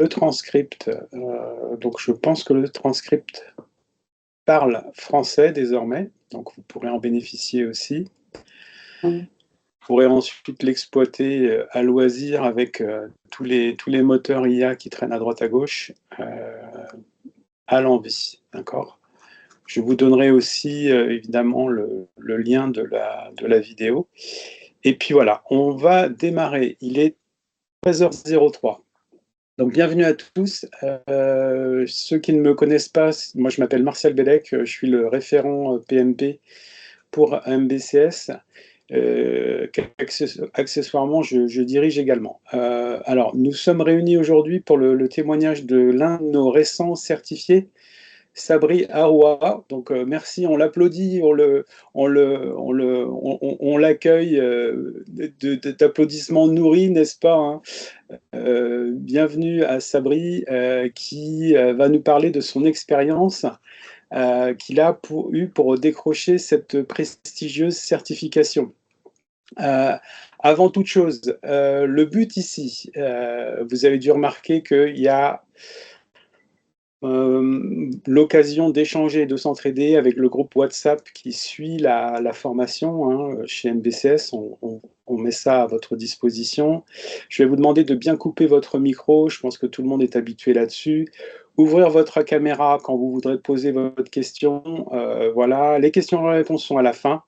le transcript. Donc, je pense que le transcript parle français désormais, donc vous pourrez en bénéficier aussi. Vous pourrez ensuite l'exploiter à loisir avec tous les moteurs IA qui traînent à droite à gauche à l'envie, d'accord? Je vous donnerai aussi évidemment le lien de la vidéo. Et puis voilà, on va démarrer. Il est 13h03. Donc bienvenue à tous. Ceux qui ne me connaissent pas, moi je m'appelle Martial Bellec, je suis le référent PMP pour MBCS. Accessoirement, je dirige également. Alors, nous sommes réunis aujourd'hui pour le témoignage de l'un de nos récents certifiés, Sabri Aroua. Donc, merci, on l'applaudit, on l'accueille d'applaudissements nourris, n'est-ce pas, hein. Bienvenue à Sabri, qui va nous parler de son expérience qu'il a eu pour décrocher cette prestigieuse certification. Avant toute chose, le but ici, vous avez dû remarquer qu'il y a l'occasion d'échanger et de s'entraider avec le groupe WhatsApp qui suit la formation, hein, chez MBCS. On met ça à votre disposition. Je vais vous demander de bien couper votre micro. Je pense que tout le monde est habitué là-dessus. Ouvrir votre caméra quand vous voudrez poser votre question. Voilà, les questions et réponses sont à la fin.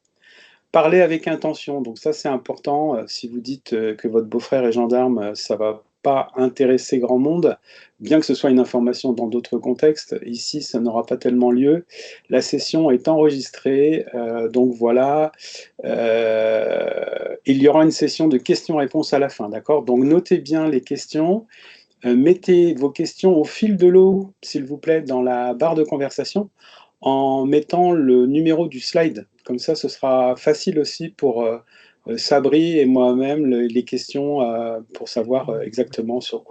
Parler avec intention, donc ça c'est important. Si vous dites que votre beau-frère est gendarme, ça ne va pas intéresser grand monde, bien que ce soit une information dans d'autres contextes. Ici, ça n'aura pas tellement lieu. La session est enregistrée, donc voilà. Il y aura une session de questions-réponses à la fin, d'accord? Donc notez bien les questions. Mettez vos questions au fil de l'eau, s'il vous plaît, dans la barre de conversation, en mettant le numéro du slide. Comme ça, ce sera facile aussi pour Sabri et moi-même les questions pour savoir exactement sur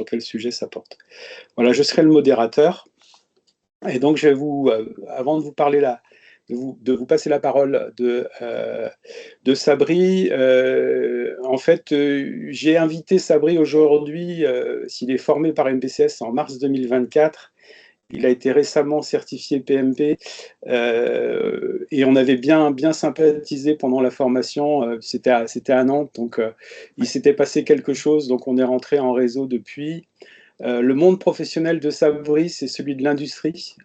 quel sujet ça porte. Voilà, je serai le modérateur. Et donc, je vais avant de vous parler là, de vous passer la parole de Sabri. En fait, j'ai invité Sabri aujourd'hui, s'il est formé par MBCS en mars 2024. Il a été récemment certifié PMP et on avait bien sympathisé pendant la formation. C'était à Nantes, donc il s'était passé quelque chose, donc on est rentré en réseau depuis. Le monde professionnel de Sabri, c'est celui de l'industrie.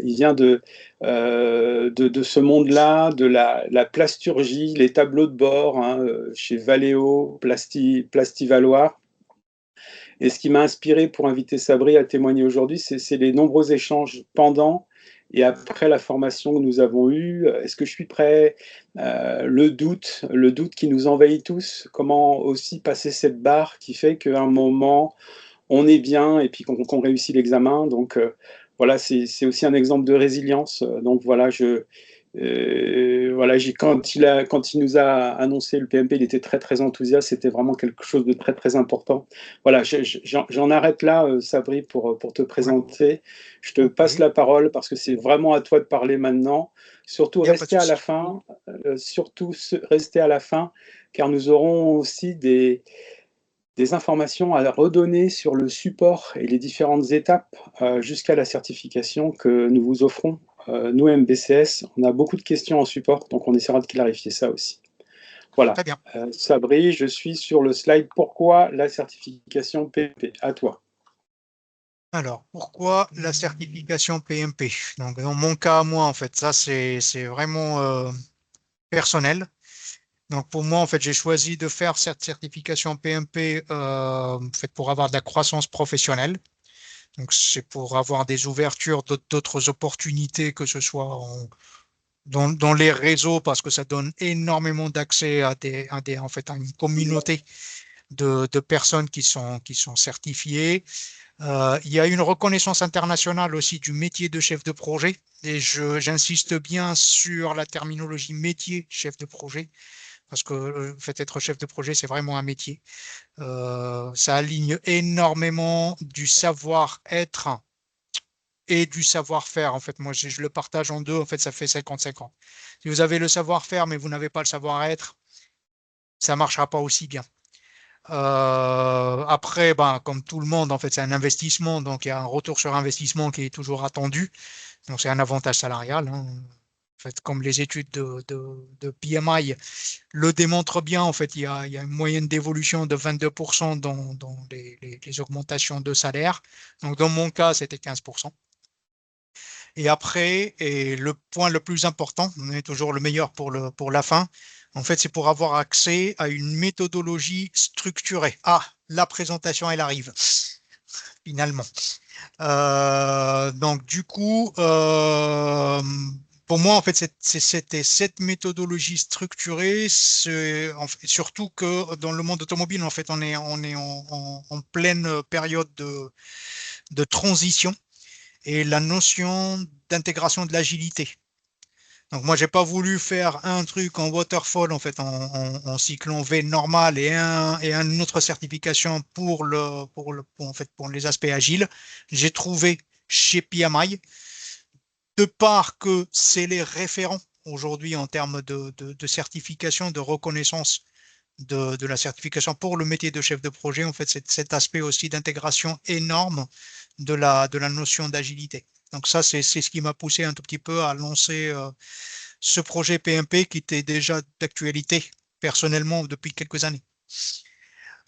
Il vient de ce monde-là, de la plasturgie, les tableaux de bord, hein, chez Valeo, Plastivaloir. Et ce qui m'a inspiré pour inviter Sabri à témoigner aujourd'hui, c'est les nombreux échanges pendant et après la formation que nous avons eue. Est-ce que je suis prêt? Le doute qui nous envahit tous. Comment aussi passer cette barre qui fait qu'à un moment, on est bien et puis qu'on réussit l'examen. Donc voilà, c'est aussi un exemple de résilience. Donc voilà, voilà, quand il nous a annoncé le PMP, il était très enthousiaste. C'était vraiment quelque chose de très important. Voilà, j'en arrête là, Sabri, pour te présenter. Je te passe la parole parce que c'est vraiment à toi de parler maintenant. Surtout restez à la fin, car nous aurons aussi des informations à redonner sur le support et les différentes étapes jusqu'à la certification que nous vous offrons. Nous, MBCS, on a beaucoup de questions en support, donc on essaiera de clarifier ça aussi. Voilà. Très bien. Sabri, je suis sur le slide. Pourquoi la certification PMP? À toi. Alors, pourquoi la certification PMP? Donc, dans mon cas, moi, en fait, ça, c'est vraiment personnel. Donc, pour moi, en fait, j'ai choisi de faire cette certification PMP en fait, pour avoir de la croissance professionnelle. Donc, c'est pour avoir des ouvertures, d'autres opportunités, que ce soit dans les réseaux, parce que ça donne énormément d'accès en fait, à une communauté de personnes qui sont certifiées. Il y a une reconnaissance internationale aussi du métier de chef de projet. Et j'insiste bien sur la terminologie métier chef de projet, parce que le fait d'être chef de projet, c'est vraiment un métier. Ça aligne énormément du savoir-être et du savoir-faire. En fait, moi, je le partage en deux. En fait, ça fait 50-50. Si vous avez le savoir-faire, mais vous n'avez pas le savoir-être, ça ne marchera pas aussi bien. Après, ben, comme tout le monde, en fait, c'est un investissement, donc il y a un retour sur investissement qui est toujours attendu. Donc c'est un avantage salarial, hein. En fait, comme les études de PMI le démontrent bien, en fait, il y a une moyenne d'évolution de 22% dans les augmentations de salaire. Donc dans mon cas, c'était 15%. Et après, et le point le plus important, on est toujours le meilleur pour la fin, en fait, c'est pour avoir accès à une méthodologie structurée. Ah, la présentation, elle arrive, finalement. Donc, du coup, pour moi, en fait, c'était cette méthodologie structurée, surtout que dans le monde automobile, en fait, on est en pleine période de transition et la notion d'intégration de l'agilité. Donc moi, j'ai pas voulu faire un truc en waterfall, en fait, en cycle en V normal et une autre certification en fait, pour les aspects agiles. J'ai trouvé chez PMI, de part que c'est les référents aujourd'hui en termes de certification, de reconnaissance de la certification pour le métier de chef de projet, en fait, c'est cet aspect aussi d'intégration énorme de la notion d'agilité. Donc ça, c'est ce qui m'a poussé un tout petit peu à lancer ce projet PMP qui était déjà d'actualité personnellement depuis quelques années.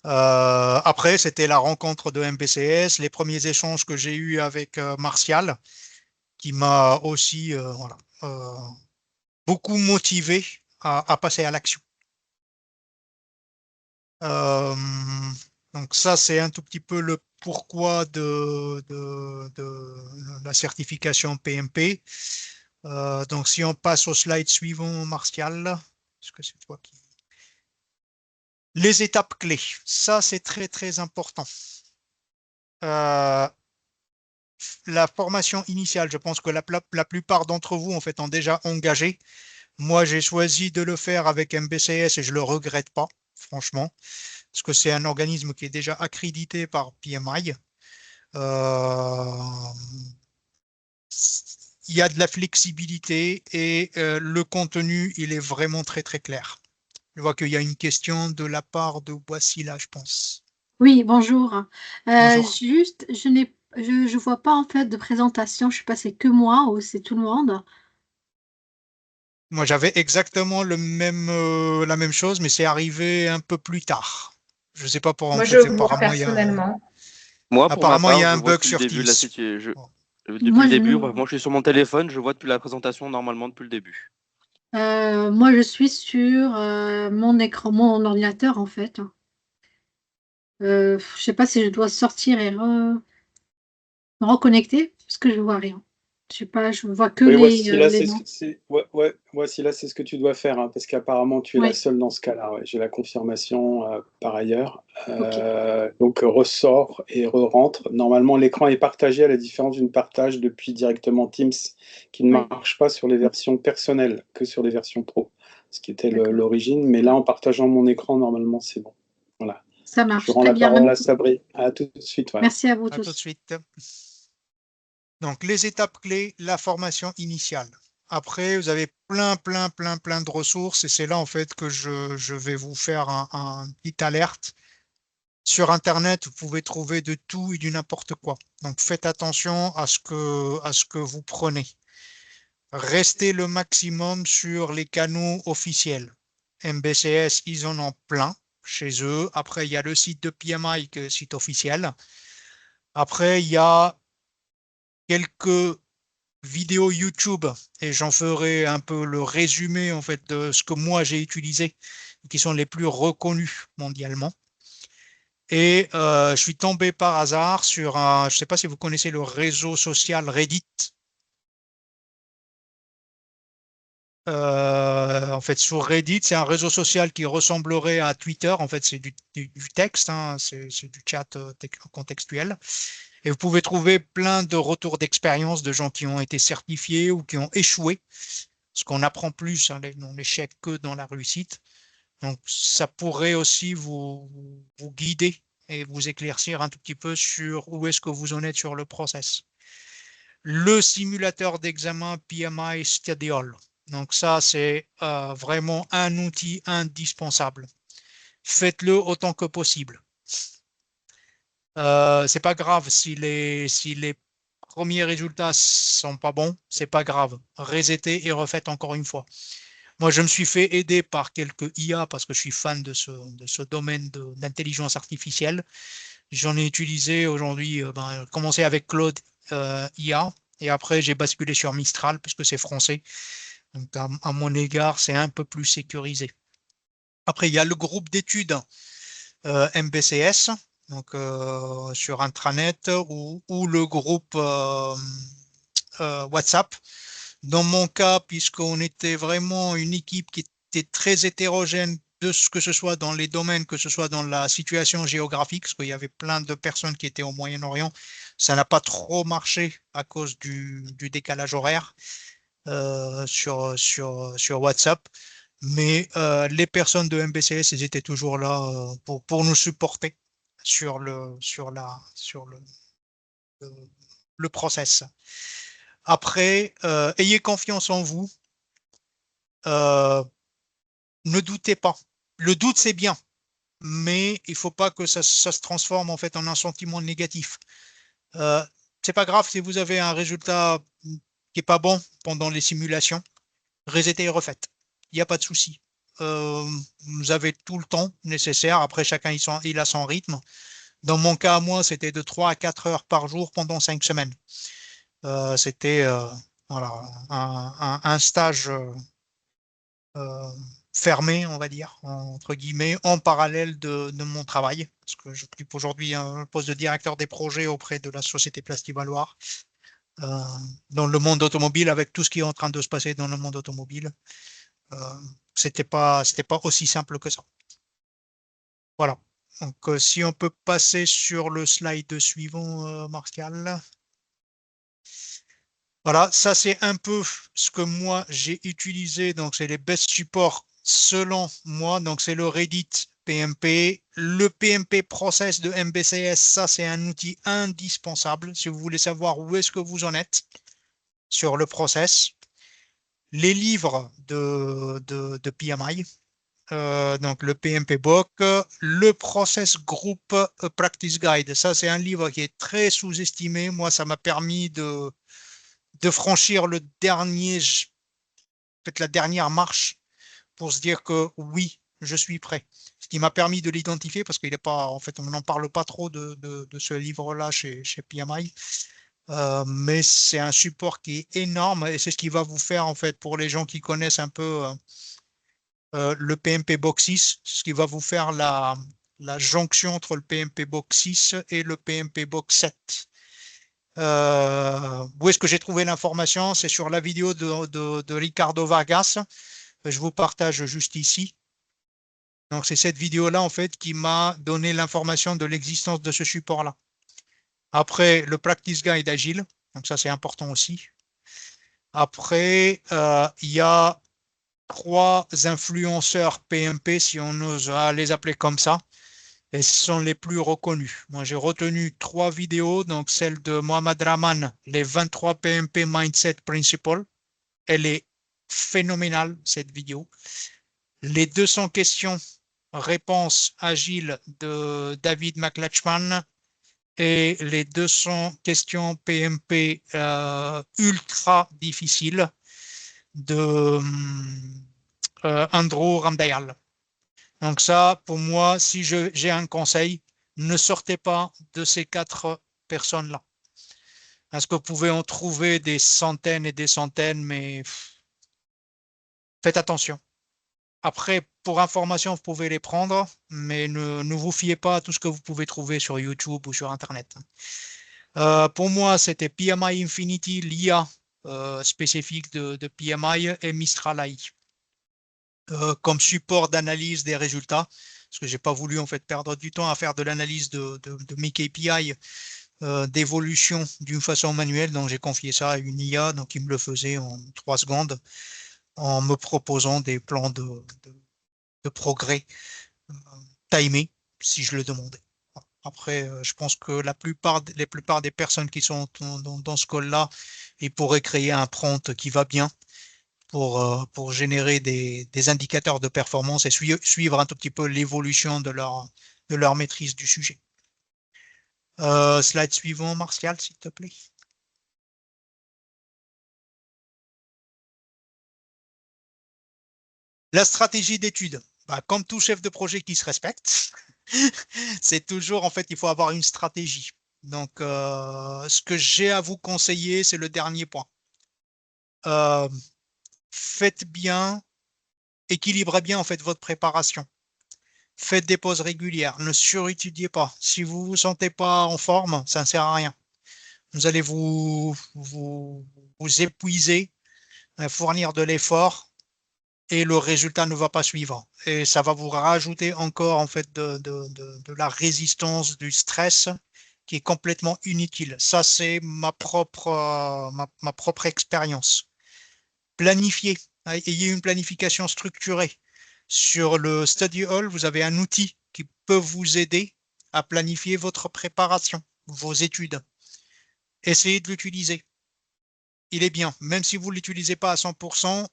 Après, c'était la rencontre de MBCS, les premiers échanges que j'ai eus avec Martial, qui m'a aussi voilà, beaucoup motivé à passer à l'action. Euh, donc ça, c'est un tout petit peu le pourquoi de la certification PMP. Donc si on passe au slide suivant, Martial, est-ce que c'est toi qui... Les étapes clés, ça c'est très très important. Euh, la formation initiale, je pense que la plupart d'entre vous en fait ont déjà engagé. Moi, j'ai choisi de le faire avec MBCS et je le regrette pas, franchement, parce que c'est un organisme qui est déjà accrédité par PMI. Euh, il y a de la flexibilité et le contenu, il est vraiment très très clair. Je vois qu'il y a une question de la part de Wassila, je pense. Oui, bonjour. Bonjour. Juste, je vois pas en fait de présentation. Je sais pas, c'est que moi ou c'est tout le monde. Moi, j'avais exactement la même chose, mais c'est arrivé un peu plus tard. Je sais pas pour en Moi, je fait, vois personnellement. Moi, pour ma apparemment, il y part, a je un vois bug depuis le sur début Teams. la situation. Bon. Depuis Moi, le je début, ne, moi je suis sur mon téléphone, je vois depuis la présentation normalement depuis le début. moi, je suis sur mon écran, mon ordinateur en fait. Je sais pas si je dois sortir et me reconnecter parce que je vois rien. Je sais pas, je vois que Oui, voici là, les c'est ce noms. que ouais, voici là, c'est ce que tu dois faire, hein, parce qu'apparemment tu es la Oui, seule dans ce cas-là. Ouais. J'ai la confirmation par ailleurs. ok. Donc ressort et re-rentre. Normalement, l'écran est partagé à la différence d'une partage depuis directement Teams, qui ne Oui, marche pas sur les versions personnelles, que sur les versions pro, ce qui était d'accord. l'origine. Mais là, en partageant mon écran, normalement, c'est bon. Voilà. Ça Je marche rends très la bien. parole à Sabri. À tout de suite. Voilà. Merci à vous À tout de tous. suite. Donc, les étapes clés, la formation initiale. Après, vous avez plein de ressources et c'est là en fait que je vais vous faire un petit alerte. Sur Internet, vous pouvez trouver de tout et du n'importe quoi. Donc, faites attention à ce que vous prenez. Restez le maximum sur les canaux officiels. MBCS, ils en ont plein chez eux. Après, il y a le site de PMI, qui est le site officiel. Après, il y a quelques vidéos YouTube et j'en ferai un peu le résumé en fait de ce que moi j'ai utilisé, qui sont les plus reconnus mondialement. Et je suis tombé par hasard sur un, je ne sais pas si vous connaissez le réseau social Reddit. En fait, sur Reddit, c'est un réseau social qui ressemblerait à Twitter. En fait, c'est du texte, hein, c'est du chat contextuel. Et vous pouvez trouver plein de retours d'expérience de gens qui ont été certifiés ou qui ont échoué. Parce qu'on apprend plus hein, dans l'échec que dans la réussite. Donc, ça pourrait aussi vous guider et vous éclaircir un tout petit peu sur où est-ce que vous en êtes sur le process. Le simulateur d'examen PMI Study Hall. Donc ça, c'est vraiment un outil indispensable. faites-le autant que possible. C'est pas grave si les premiers résultats sont pas bons, c'est pas grave. Resettez et refaites encore une fois. Moi, je me suis fait aider par quelques IA parce que je suis fan de ce domaine d'intelligence artificielle. J'en ai utilisé aujourd'hui, commencé avec Claude IA et après j'ai basculé sur Mistral puisque c'est français. Donc à mon égard, c'est un peu plus sécurisé. Après, il y a le groupe d'études MBCS, donc sur intranet ou le groupe WhatsApp. Dans mon cas, puisqu'on était vraiment une équipe qui était très hétérogène, que ce soit dans les domaines, que ce soit dans la situation géographique, parce qu'il y avait plein de personnes qui étaient au Moyen-Orient, ça n'a pas trop marché à cause du décalage horaire sur WhatsApp. Mais les personnes de MBCS, ils étaient toujours là pour nous supporter sur le process. Après, ayez confiance en vous. Ne doutez pas. Le doute, c'est bien, mais il ne faut pas que ça se transforme en fait en un sentiment négatif. C'est pas grave si vous avez un résultat qui n'est pas bon pendant les simulations. Resettez et refaites. Il n'y a pas de souci. Vous avez tout le temps nécessaire. Après, chacun il a son rythme. Dans mon cas, moi, c'était de 3 à 4 heures par jour pendant 5 semaines. C'était voilà, un stage fermé, on va dire, entre guillemets, en parallèle de mon travail. Parce que j'occupe aujourd'hui un poste de directeur des projets auprès de la société Plastivaloir dans le monde automobile, avec tout ce qui est en train de se passer dans le monde automobile. C'était pas aussi simple que ça. Voilà. Donc, si on peut passer sur le slide suivant, Martial. Voilà, ça c'est un peu ce que moi j'ai utilisé. Donc, c'est les best supports selon moi. Donc, c'est le Reddit PMP. Le PMP Process de MBCS, ça c'est un outil indispensable si vous voulez savoir où est-ce que vous en êtes sur le process. Les livres de PMI. Donc le PMP Book, le Process Group Practice Guide. Ça, c'est un livre qui est très sous-estimé. Moi, ça m'a permis de franchir la dernière marche pour se dire que oui, je suis prêt. Ce qui m'a permis de l'identifier parce qu'il est pas, en fait, on n'en parle pas trop de ce livre-là chez PMI. Mais c'est un support qui est énorme et c'est ce qui va vous faire, en fait, pour les gens qui connaissent un peu le PMP Box 6, ce qui va vous faire la jonction entre le PMP Box 6 et le PMP Box 7. Où est-ce que j'ai trouvé l'information? C'est sur la vidéo de Ricardo Vargas. Je vous partage juste ici. Donc, c'est cette vidéo-là, en fait, qui m'a donné l'information de l'existence de ce support-là. Après, le Practice Guide Agile. Donc, ça, c'est important aussi. Après, il y a 3 influenceurs PMP, si on ose les appeler comme ça, et ce sont les plus reconnus. Moi, j'ai retenu 3 vidéos, donc celle de Mohamed Rahman, les 23 PMP Mindset Principles. Elle est phénoménale, cette vidéo. Les 200 questions réponses agiles de David McLachman et les 200 questions PMP ultra difficiles de Andrew Ramdayal. Donc ça, pour moi, si j'ai un conseil, ne sortez pas de ces 4 personnes-là. Parce que vous pouvez en trouver des centaines et des centaines, mais faites attention. Après, pour information, vous pouvez les prendre, mais ne vous fiez pas à tout ce que vous pouvez trouver sur YouTube ou sur Internet. Pour moi, c'était PMI Infinity, l'IA spécifique de PMI et Mistral AI. Comme support d'analyse des résultats, parce que j'ai pas voulu en fait perdre du temps à faire de l'analyse de mes KPI d'évolution d'une façon manuelle, donc j'ai confié ça à une IA, donc il me le faisait en 3 secondes en me proposant des plans de progrès timés si je le demandais. Après, je pense que la plupart des personnes qui sont dans ce call-là, ils pourraient créer un prompt qui va bien. pour générer des indicateurs de performance et suivre un tout petit peu l'évolution de leur maîtrise du sujet. Slide suivant, Martial, s'il te plaît. La stratégie d'étude. Bah, comme tout chef de projet qui se respecte, c'est toujours, en fait, il faut avoir une stratégie. Donc, ce que j'ai à vous conseiller, c'est le dernier point. Faites bien, équilibrez bien, en fait, votre préparation. Faites des pauses régulières, ne surétudiez pas. Si vous ne vous sentez pas en forme, ça ne sert à rien. Vous allez vous épuiser, fournir de l'effort et le résultat ne va pas suivre. Et ça va vous rajouter encore en fait de la résistance, du stress qui est complètement inutile. Ça, c'est ma propre expérience. Planifiez, ayez une planification structurée. Sur le Study Hall, vous avez un outil qui peut vous aider à planifier votre préparation, vos études. Essayez de l'utiliser. Il est bien. Même si vous ne l'utilisez pas à 100%,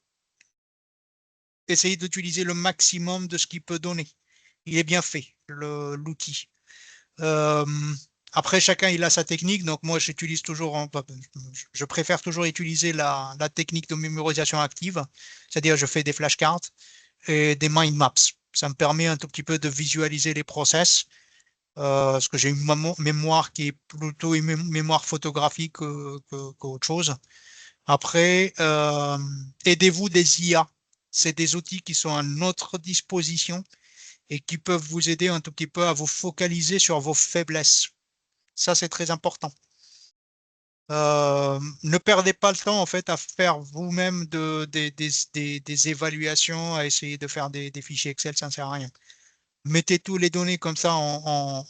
essayez d'utiliser le maximum de ce qu'il peut donner. Il est bien fait, l'outil. Après, chacun il a sa technique. Donc, moi, j'utilise toujours, je préfère toujours utiliser la technique de mémorisation active. C'est-à-dire, je fais des flashcards et des mind maps. Ça me permet un tout petit peu de visualiser les process. Parce que j'ai une mémoire qui est plutôt une mémoire photographique qu'autre chose. Après, aidez-vous des IA. C'est des outils qui sont à notre disposition et qui peuvent vous aider un tout petit peu à vous focaliser sur vos faiblesses. Ça, c'est très important. Ne perdez pas le temps en fait à faire vous-même des évaluations, à essayer de faire des fichiers Excel, ça ne sert à rien. Mettez tous les données comme ça en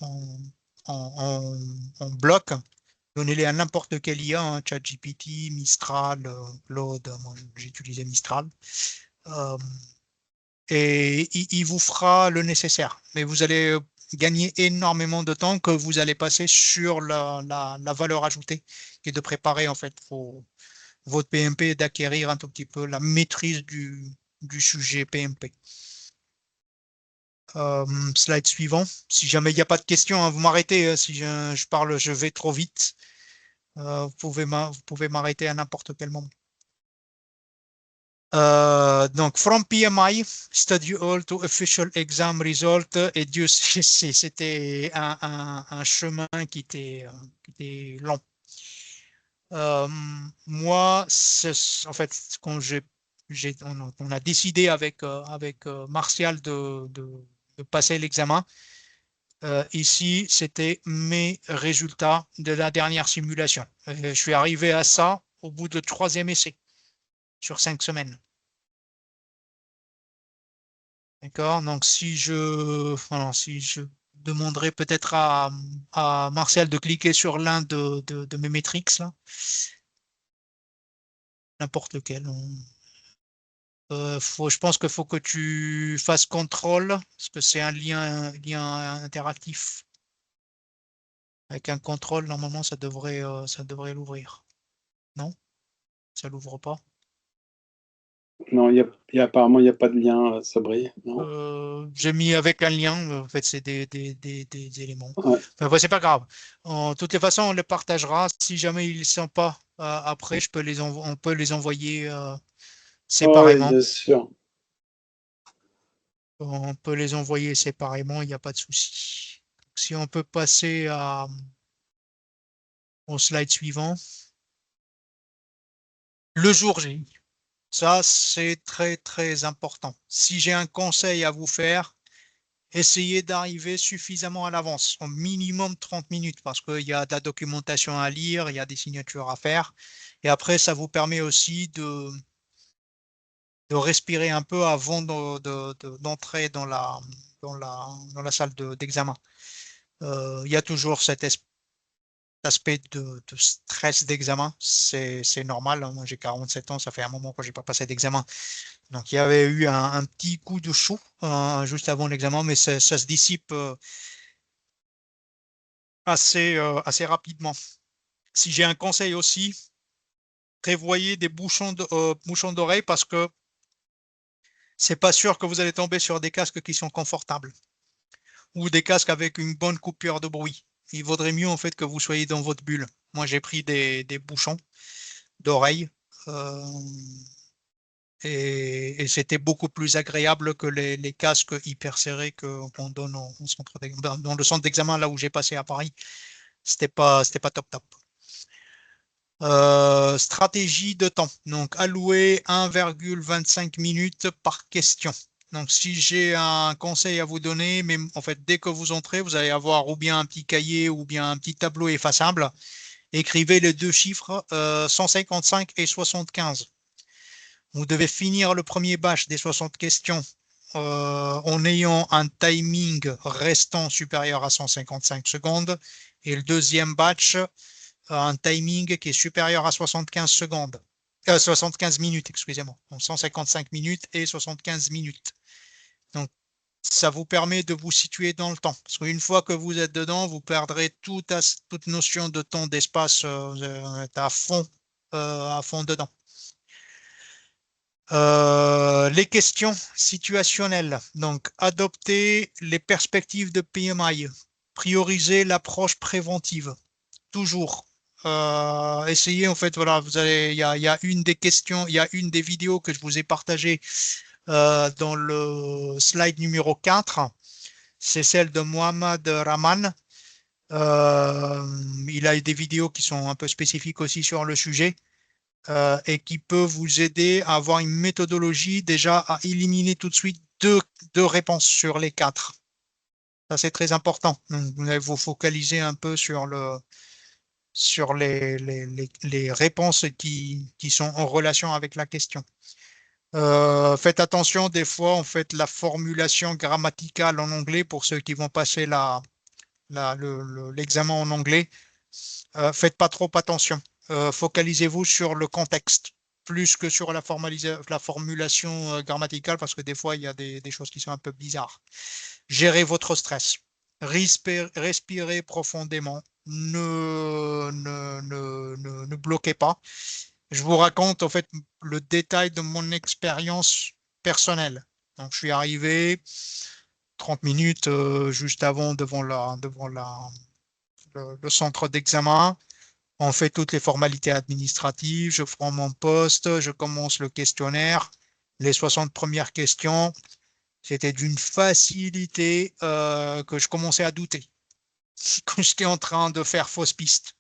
bloc. Donnez-les à n'importe quel IA, hein, ChatGPT, Mistral, Claude, moi j'ai utilisé Mistral. Et il vous fera le nécessaire. Mais vous allez gagner énormément de temps que vous allez passer sur la valeur ajoutée, qui est de préparer en fait votre PMP et d'acquérir un tout petit peu la maîtrise du sujet PMP. Slide suivant. Si jamais il n'y a pas de questions, hein, vous m'arrêtez. Si je parle, je vais trop vite. Vous pouvez m'arrêter à n'importe quel moment. Donc, from PMI, Study Hall to Official Exam Result, et Dieu sait, c'était un chemin qui était long. Moi, en fait, quand on a décidé avec Martial de passer l'examen, ici, c'était mes résultats de la dernière simulation. Je suis arrivé à ça au bout de 3e essai sur 5 semaines. D'accord? Donc, si je demanderais peut-être à Martial de cliquer sur l'un de mes métriques, là, n'importe lequel. Je pense qu'il faut que tu fasses contrôle, parce que c'est un lien interactif. Avec un contrôle, normalement, ça devrait l'ouvrir. Non? Ça l'ouvre pas. Non, apparemment, il n'y a pas de lien, Sabri. Non. J'ai mis avec un lien, en fait, c'est des éléments. Ouais. Enfin, c'est pas grave. En toutes les façons, on les partagera. Si jamais ils ne sont pas après, on peut les envoyer séparément. bien sûr. On peut les envoyer séparément, il n'y a pas de souci. Si on peut passer au slide suivant. Le jour J. Ça, c'est très, très important. Si j'ai un conseil à vous faire, essayez d'arriver suffisamment à l'avance, au minimum 30 minutes, parce qu'il y a de la documentation à lire, il y a des signatures à faire. Et après, ça vous permet aussi de respirer un peu avant d'entrer dans la salle d'examen. Il y a toujours cet aspect de stress d'examen, c'est normal. Moi, j'ai 47 ans, ça fait un moment que je n'ai pas passé d'examen. Donc, il y avait eu un petit coup de chaud juste avant l'examen, mais ça se dissipe assez rapidement. Si j'ai un conseil aussi, prévoyez des bouchons d'oreille parce que c'est pas sûr que vous allez tomber sur des casques qui sont confortables ou des casques avec une bonne coupure de bruit. Il vaudrait mieux en fait que vous soyez dans votre bulle. Moi, j'ai pris des bouchons d'oreille euh, et c'était beaucoup plus agréable que les casques hyper serrés qu'on donne dans le centre d'examen là où j'ai passé à Paris. C'était pas top top. Stratégie de temps. Donc, allouer 1,25 minutes par question. Donc, si j'ai un conseil à vous donner, mais en fait, dès que vous entrez, vous allez avoir ou bien un petit cahier ou bien un petit tableau effaçable. Écrivez les deux chiffres 155 et 75. Vous devez finir le premier batch des 60 questions en ayant un timing restant supérieur à 155 secondes et le deuxième batch un timing qui est supérieur à 75 secondes. 75 minutes, excusez-moi. Donc 155 minutes et 75 minutes. Donc, ça vous permet de vous situer dans le temps. Parce qu'une fois que vous êtes dedans, vous perdrez toute notion de temps, d'espace à fond dedans. Les questions situationnelles. Donc, adopter les perspectives de PMI. Prioriser l'approche préventive. Toujours. Essayez, en fait, voilà, il y a une des questions, il y a une des vidéos que je vous ai partagées dans le slide numéro 4. C'est celle de Mohamed Rahman. Il a des vidéos qui sont un peu spécifiques aussi sur le sujet et qui peut vous aider à avoir une méthodologie déjà à éliminer tout de suite deux réponses sur les 4. Ça, c'est très important. Donc, vous allez vous focaliser un peu sur les réponses qui sont en relation avec la question. Faites attention, des fois, on fait la formulation grammaticale en anglais pour ceux qui vont passer l'examen en anglais. Faites pas trop attention. Focalisez-vous sur le contexte plus que sur la formulation grammaticale parce que des fois, il y a des choses qui sont un peu bizarres. Gérez votre stress. Respirez profondément. Ne bloquez pas. Je vous raconte en fait le détail de mon expérience personnelle. Donc, je suis arrivé 30 minutes juste avant devant le centre d'examen. On fait toutes les formalités administratives. Je prends mon poste. Je commence le questionnaire. Les 60 premières questions, c'était d'une facilité que je commençais à douter quand j'étais en train de faire fausse piste.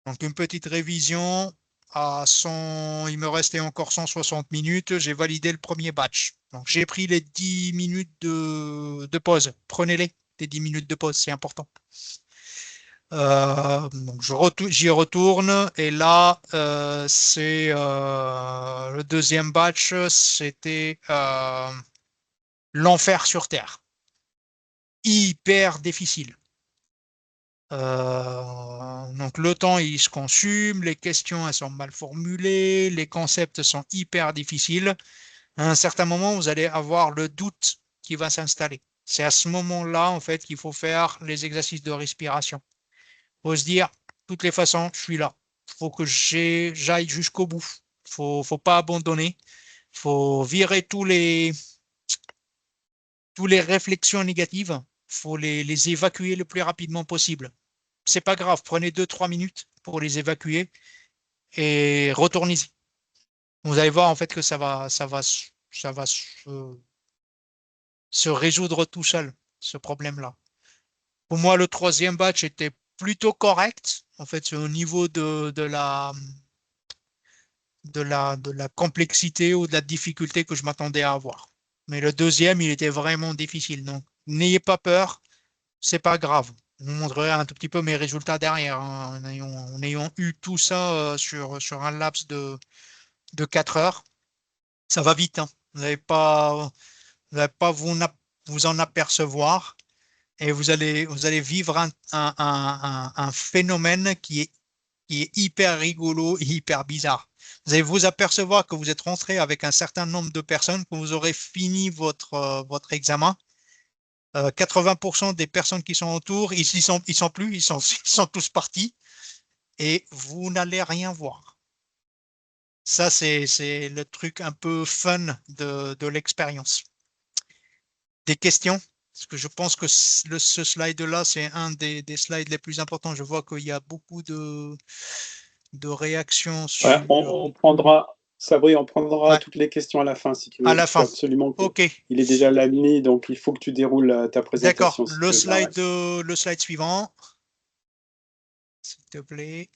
Donc une petite révision à 100, il me restait encore 160 minutes, j'ai validé le premier batch. Donc j'ai pris les 10 minutes de pause. Prenez-les, les 10 minutes de pause, c'est important. Donc j'y retourne et là c'est le deuxième batch, c'était l'enfer sur Terre. Hyper difficile. Donc le temps il se consume, les questions elles sont mal formulées, les concepts sont hyper difficiles. À un certain moment, vous allez avoir le doute qui va s'installer. C'est à ce moment-là en fait qu'il faut faire les exercices de respiration. Il faut se dire, de toutes les façons, je suis là. Il faut que j'aille jusqu'au bout. Faut pas abandonner. Il faut virer tous les réflexions négatives. Il faut les évacuer le plus rapidement possible. C'est pas grave, prenez 2-3 minutes pour les évacuer et retournez-y. Vous allez voir en fait que ça va se résoudre tout seul, ce problème-là. Pour moi, le troisième batch était plutôt correct. En fait, c'est au niveau de la complexité ou de la difficulté que je m'attendais à avoir. Mais le deuxième, il était vraiment difficile. Donc, n'ayez pas peur, c'est pas grave. Je vous montrerai un tout petit peu mes résultats derrière, hein, en ayant eu tout ça sur un laps de 4 heures. Ça va vite, hein. Vous n'allez pas vous en apercevoir et vous allez vivre un phénomène qui est hyper rigolo et hyper bizarre. Vous allez vous apercevoir que vous êtes rentré avec un certain nombre de personnes, que vous aurez fini votre examen. 80% des personnes qui sont autour, ils sont plus, ils sont tous partis et vous n'allez rien voir. Ça, c'est le truc un peu fun de l'expérience. Des questions? Parce que je pense que ce slide-là, c'est un des slides les plus importants. Je vois qu'il y a beaucoup de réactions Ouais, sur... on prendra, Sabri, on prendra Ouais, toutes les questions à la fin si tu à veux. la Il faut fin. absolument que. OK, Il est déjà la nuit, donc il faut que tu déroules ta d'accord. présentation si tu veux bien. Ouais. Le slide suivant, s'il te plaît.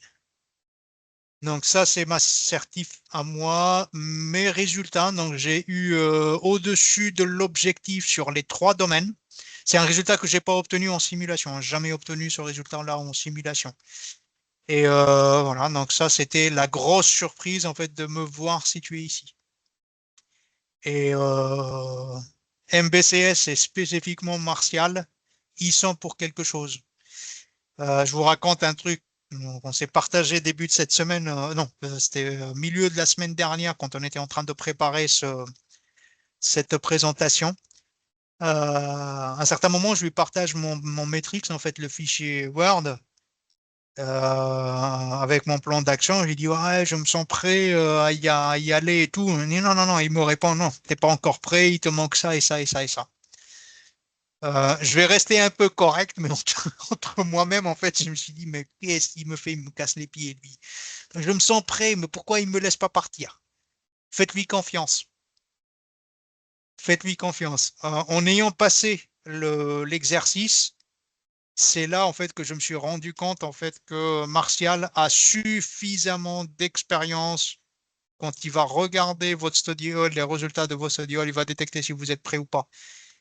Donc ça, c'est ma certif à moi. Mes résultats, donc j'ai eu au-dessus de l'objectif sur les 3 domaines. C'est un résultat que j'ai pas obtenu en simulation. Jamais obtenu ce résultat-là en simulation. Et voilà, donc ça, c'était la grosse surprise en fait de me voir situé ici. Et MBCS et spécifiquement Martial, ils sont pour quelque chose. Je vous raconte un truc. On s'est partagé début de cette semaine, non, c'était au milieu de la semaine dernière quand on était en train de préparer cette présentation. À un certain moment, je lui partage mon matrix, en fait, le fichier Word, avec mon plan d'action. Je lui dis, ouais, je me sens prêt à y aller et tout. Il dit, non, non, non, il me répond, non, t'es pas encore prêt, il te manque ça et ça et ça et ça. Je vais rester un peu correct, mais entre moi-même, en fait, je me suis dit, mais qu'est-ce qu'il me fait? Il me casse les pieds, lui. Je me sens prêt, mais pourquoi il ne me laisse pas partir? Faites-lui confiance. Faites-lui confiance. En ayant passé l'exercice, c'est là, en fait, que je me suis rendu compte, en fait, que Martial a suffisamment d'expérience. Quand il va regarder votre study hall, les résultats de vos study hall, il va détecter si vous êtes prêt ou pas.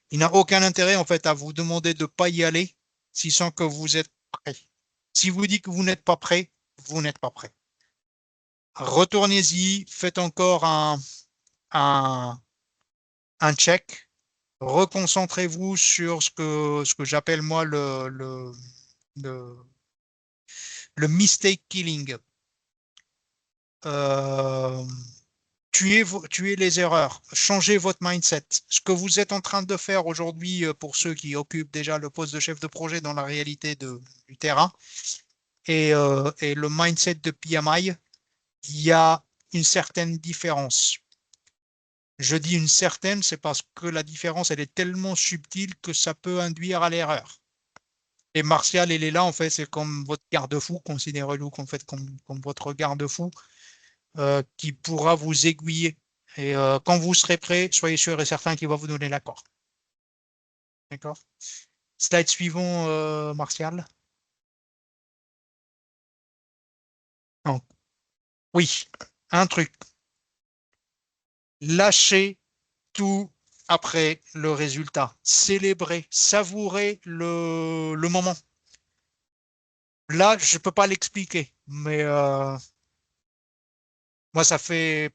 Il n'a aucun intérêt en fait à vous demander de ne pas y aller si sans que vous êtes prêt. Si vous dites que vous n'êtes pas prêt, vous n'êtes pas prêt. Retournez-y, faites encore un, un check, reconcentrez-vous sur ce que j'appelle moi le, le mistake killing. Euh, tuez les erreurs, changez votre mindset. Ce que vous êtes en train de faire aujourd'hui pour ceux qui occupent déjà le poste de chef de projet dans la réalité du terrain et le mindset de PMI, il y a une certaine différence. Je dis une certaine, c'est parce que la différence, elle est tellement subtile que ça peut induire à l'erreur. Et Martial, il est là, en fait, c'est comme votre garde-fou, considérez-le en fait, comme votre garde-fou qui pourra vous aiguiller. Et quand vous serez prêt, soyez sûr et certain qu'il va vous donner l'accord. D'accord? Slide suivant, Martial. Donc, oui, un truc. Lâchez tout après le résultat. Célébrez, savourez le moment. Là, je ne peux pas l'expliquer, mais moi, ça fait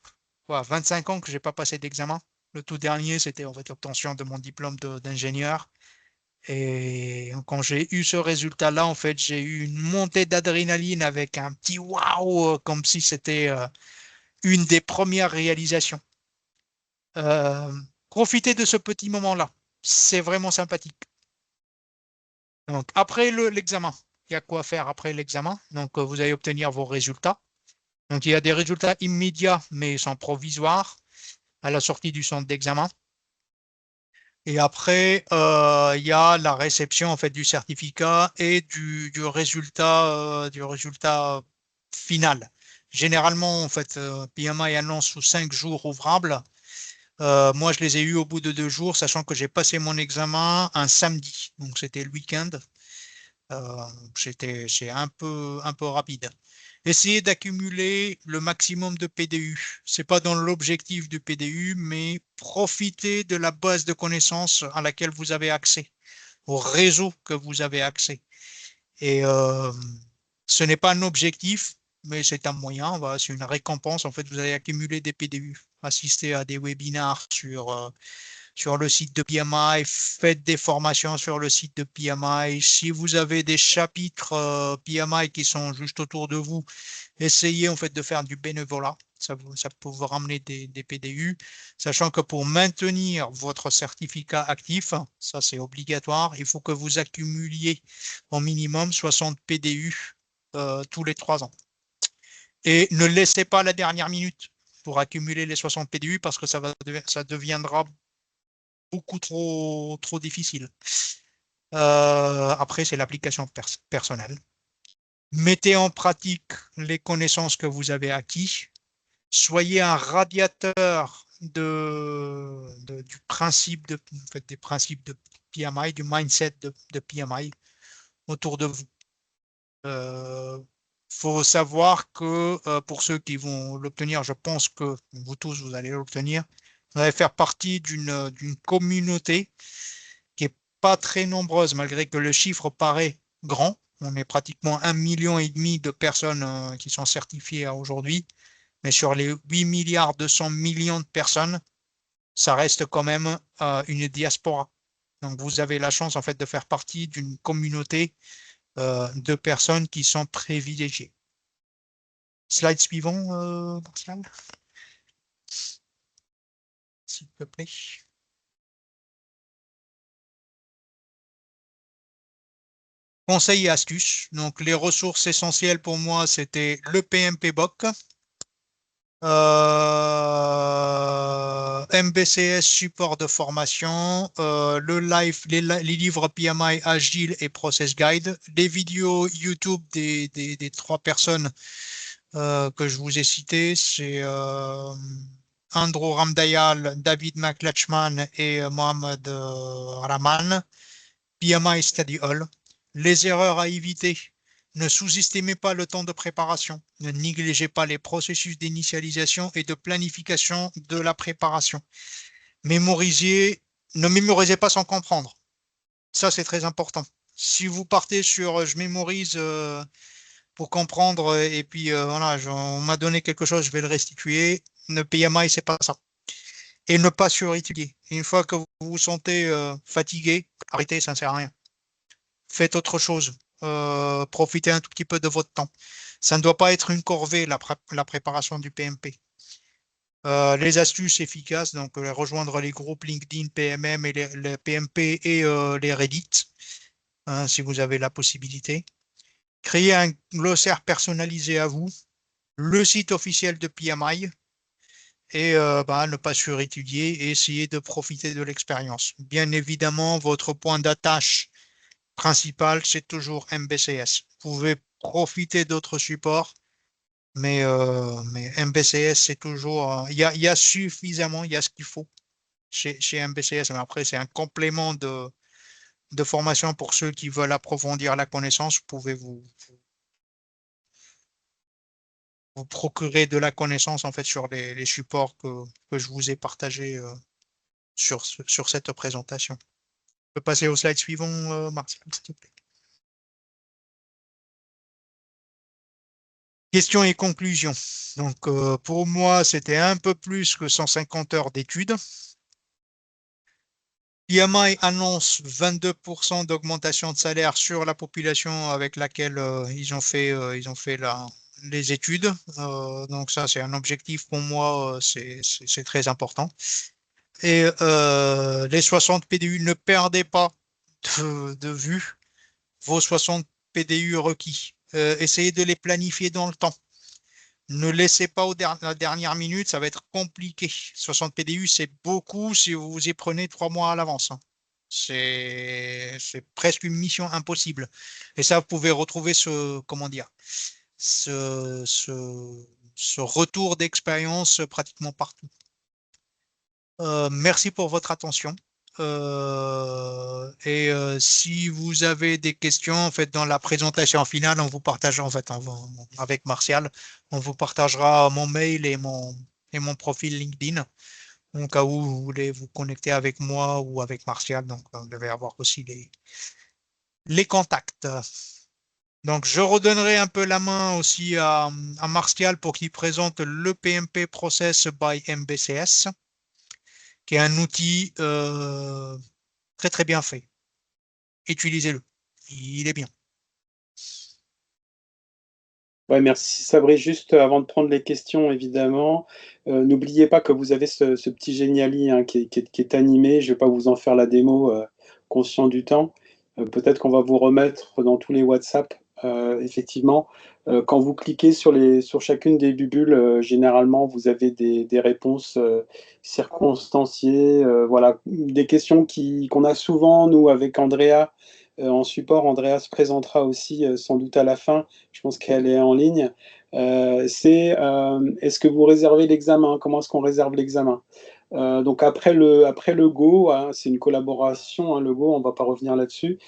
quoi, 25 ans que je n'ai pas passé d'examen. Le tout dernier, c'était en fait l'obtention de mon diplôme d'ingénieur. Et quand j'ai eu ce résultat-là, en fait, j'ai eu une montée d'adrénaline avec un petit waouh, comme si c'était une des premières réalisations. Euh, Profitez de ce petit moment-là. C'est vraiment sympathique. Donc, après l'examen, il y a quoi faire après l'examen. Donc, vous allez obtenir vos résultats. Donc, il y a des résultats immédiats, mais sont provisoires à la sortie du centre d'examen. Et après, il y a la réception en fait du certificat et du résultat final. Généralement, en fait, PMI annonce sous 5 jours ouvrables. Moi, je les ai eus au bout de 2 jours, sachant que j'ai passé mon examen un samedi. Donc, c'était le week-end. C'est un peu rapide. Essayez d'accumuler le maximum de PDU. Ce n'est pas dans l'objectif du PDU, mais profitez de la base de connaissances à laquelle vous avez accès, au réseau que vous avez accès. Et ce n'est pas un objectif, mais c'est un moyen, voilà, c'est une récompense. En fait, vous allez accumuler des PDU, assister à des webinars sur le site de PMI, faites des formations sur le site de PMI. Si vous avez des chapitres PMI qui sont juste autour de vous, essayez en fait de faire du bénévolat. Ça peut vous ramener des PDU, sachant que pour maintenir votre certificat actif, ça c'est obligatoire, il faut que vous accumuliez au minimum 60 PDU tous les 3 ans. Et ne laissez pas la dernière minute. pour accumuler les 60 PDU parce que ça deviendra beaucoup trop difficile. Après, c'est l'application personnelle. Mettez en pratique les connaissances que vous avez acquis. Soyez un radiateur du principe des principes de PMI, du mindset de PMI autour de vous. Faut savoir que pour ceux qui vont l'obtenir, je pense que vous tous, vous allez l'obtenir. Vous allez faire partie d'une communauté qui est pas très nombreuse, malgré que le chiffre paraît grand. On est pratiquement 1,5 million de personnes qui sont certifiées aujourd'hui. Mais sur les 8 milliards 200 millions de personnes, ça reste quand même une diaspora. Donc vous avez la chance en fait de faire partie d'une communauté de personnes qui sont privilégiées. Slide suivant, Martial, s'il te plaît. Conseils et astuces. Donc les ressources essentielles pour moi, c'était le PMP-BOK. MBCS support de formation, le live, les livres PMI Agile et Process Guide, les vidéos YouTube des 3 personnes que je vous ai citées, c'est Andrew Ramdayal, David McLachman et Mohamed Rahman. PMI Study Hall. Les erreurs à éviter. Ne sous-estimez pas le temps de préparation. Ne négligez pas les processus d'initialisation et de planification de la préparation. Ne mémorisez pas sans comprendre. Ça, c'est très important. Si vous partez sur je mémorise pour comprendre et puis voilà, on m'a donné quelque chose, je vais le restituer. Le PMI, c'est pas ça. Et ne pas surétudier. Une fois que vous vous sentez fatigué, arrêtez, ça ne sert à rien. Faites autre chose. Profitez un tout petit peu de votre temps. Ça ne doit pas être une corvée, la préparation du PMP. Les astuces efficaces, donc rejoindre les groupes LinkedIn, PMM et les PMP et les Reddit, hein, si vous avez la possibilité. Créer un glossaire personnalisé à vous, le site officiel de PMI et ne pas surétudier et essayer de profiter de l'expérience. Bien évidemment, votre point d'attache principal, c'est toujours MBCS. Vous pouvez profiter d'autres supports, mais MBCS, c'est toujours... Il y a suffisamment, il y a ce qu'il faut chez MBCS. Mais après, c'est un complément de formation pour ceux qui veulent approfondir la connaissance. Vous pouvez vous procurer de la connaissance en fait sur les supports que je vous ai partagés sur cette présentation. On peut passer au slide suivant, Martial, s'il te plaît. Questions et conclusions. Donc, pour moi, c'était un peu plus que 150 heures d'études. PMI annonce 22% d'augmentation de salaire sur la population avec laquelle ils ont fait les études. Donc ça, c'est un objectif pour moi, c'est très important. Et les 60 PDU, ne perdez pas de vue vos 60 PDU requis. Essayez de les planifier dans le temps. Ne laissez pas la dernière minute, ça va être compliqué. 60 PDU, c'est beaucoup si vous y prenez 3 mois à l'avance. Hein. C'est presque une mission impossible. Et ça, vous pouvez retrouver ce retour d'expérience pratiquement partout. Merci pour votre attention. Si vous avez des questions, en fait, dans la présentation finale, on vous partagera, en fait, avec Martial, on vous partagera mon mail et mon profil LinkedIn, au cas où vous voulez vous connecter avec moi ou avec Martial. Donc, vous devez avoir aussi les contacts. Donc, je redonnerai un peu la main aussi à Martial pour qu'il présente le PMP Process by MBCS, qui est un outil très très bien fait. Utilisez-le. Il est bien. Ouais, merci Sabré. Juste avant de prendre les questions, évidemment, n'oubliez pas que vous avez ce petit Geniali hein, qui est animé. Je ne vais pas vous en faire la démo conscient du temps. Peut-être qu'on va vous remettre dans tous les WhatsApp Effectivement, quand vous cliquez sur chacune des bubules, généralement, vous avez des réponses circonstanciées. Voilà, des questions qu'on a souvent, nous, avec Andrea, en support. Andrea se présentera aussi sans doute à la fin. Je pense qu'elle est en ligne. Est-ce que vous réservez l'examen? Comment est-ce qu'on réserve l'examen? Donc après le Go, hein, c'est une collaboration, hein, le Go, on ne va pas revenir là-dessus.